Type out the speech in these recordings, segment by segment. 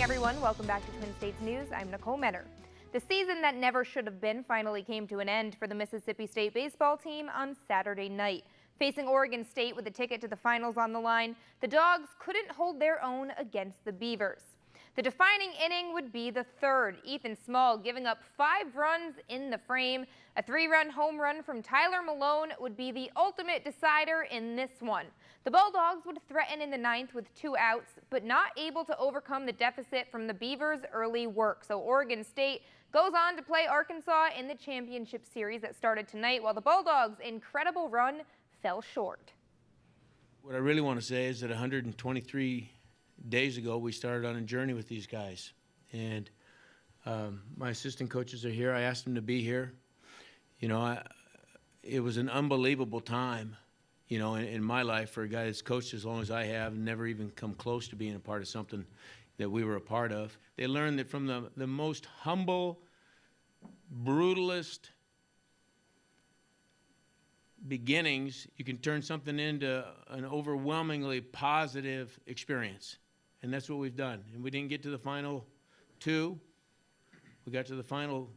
morning, everyone. Welcome back to Twin States News. I'm Nicole Menner. The season that never should have been finally came to an end for the Mississippi State baseball team on Saturday night. Facing Oregon State with a ticket to the finals on the line, the Dogs couldn't hold their own against the Beavers. The defining inning would be the third, Ethan Small giving up 5 runs in the frame. A 3-run home run from Tyler Malone would be the ultimate decider in this one. The Bulldogs would threaten in the 9th with 2 outs, but not able to overcome the deficit from the Beavers' early work. So Oregon State goes on to play Arkansas in the championship series that started tonight, while the Bulldogs' incredible run fell short. What I really want to say is that 123 days ago, we started on a journey with these guys. And my assistant coaches are here. I asked them to be here. You know, it was an unbelievable time, you know, in my life for a guy that's coached as long as I have and never even come close to being a part of something that we were a part of. They learned that from the most humble, brutalist beginnings, you can turn something into an overwhelmingly positive experience. And that's what we've done. And we didn't get to the final 2. We got to the final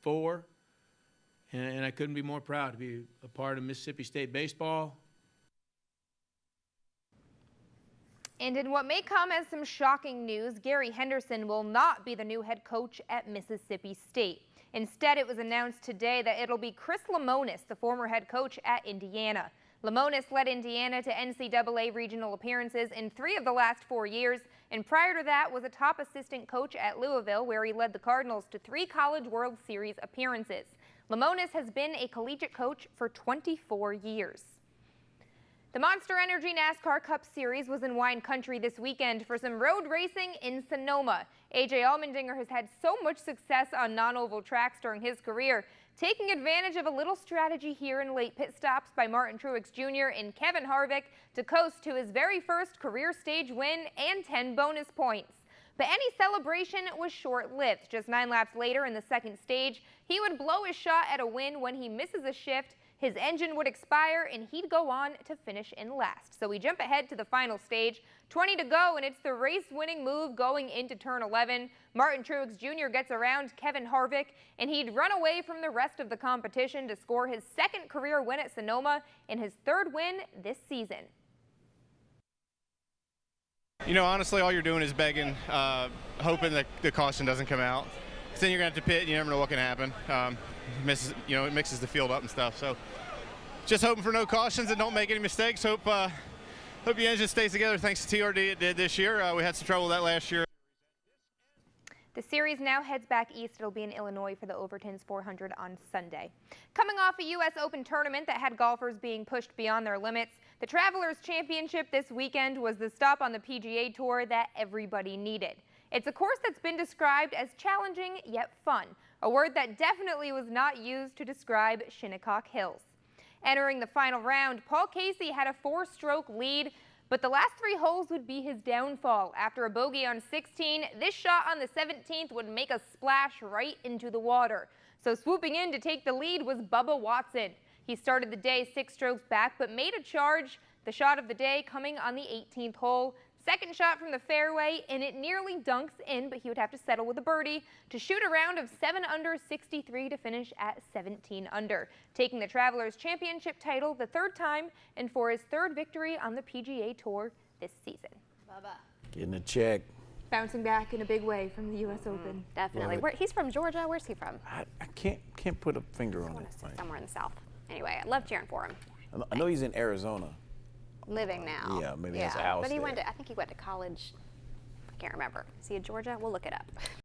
4. And I couldn't be more proud to be a part of Mississippi State baseball. And in what may come as some shocking news, Gary Henderson will not be the new head coach at Mississippi State. Instead, it was announced today that it'll be Chris Lemonis, the former head coach at Indiana. Lemonis led Indiana to NCAA regional appearances in 3 of the last 4 years, and prior to that was a top assistant coach at Louisville, where he led the Cardinals to 3 College World Series appearances. Lemonis has been a collegiate coach for 24 years. The Monster Energy NASCAR Cup Series was in wine country this weekend for some road racing in Sonoma. A.J. Allmendinger has had so much success on non-oval tracks during his career, taking advantage of a little strategy here in late pit stops by Martin Truex Jr. and Kevin Harvick to coast to his very first career stage win and 10 bonus points. But any celebration was short-lived. Just 9 laps later in the second stage, he would blow his shot at a win when he misses a shift. His engine would expire and he'd go on to finish in last. So we jump ahead to the final stage, 20 to go, and it's the race-winning move going into turn 11. Martin Truex Jr. gets around Kevin Harvick, and he'd run away from the rest of the competition to score his 2nd career win at Sonoma and his 3rd win this season. You know, honestly, all you're doing is begging, hoping that the caution doesn't come out. Then you're going to have to pit, and you never know what can happen. It mixes the field up and stuff. So just hoping for no cautions and don't make any mistakes. Hope the engine stays together thanks to TRD it did this year. We had some trouble with that last year. The series now heads back east. It'll be in Illinois for the Overton's 400 on Sunday. Coming off a U.S. Open tournament that had golfers being pushed beyond their limits, the Travelers Championship this weekend was the stop on the PGA Tour that everybody needed. It's a course that's been described as challenging yet fun, a word that definitely was not used to describe Shinnecock Hills. Entering the final round, Paul Casey had a 4-stroke lead, but the last 3 holes would be his downfall. After a bogey on 16, this shot on the 17th would make a splash right into the water. So swooping in to take the lead was Bubba Watson. He started the day 6 strokes back, but made a charge, the shot of the day coming on the 18th hole. Second shot from the fairway, and it nearly dunks in, but he would have to settle with a birdie to shoot a round of 7 under 63 to finish at 17 under, taking the Travelers Championship title the 3rd time and for his 3rd victory on the PGA Tour this season. Bubba. Getting a check. Bouncing back in a big way from the U.S. Open. Definitely. He's from Georgia. Where's he from? I can't put a finger on it. Somewhere in the South. Anyway, I love cheering for him. I know he's in Arizona. Living now. Yeah, maybe that's a house But he there. I think he went to college. I can't remember. Is he in Georgia? We'll look it up.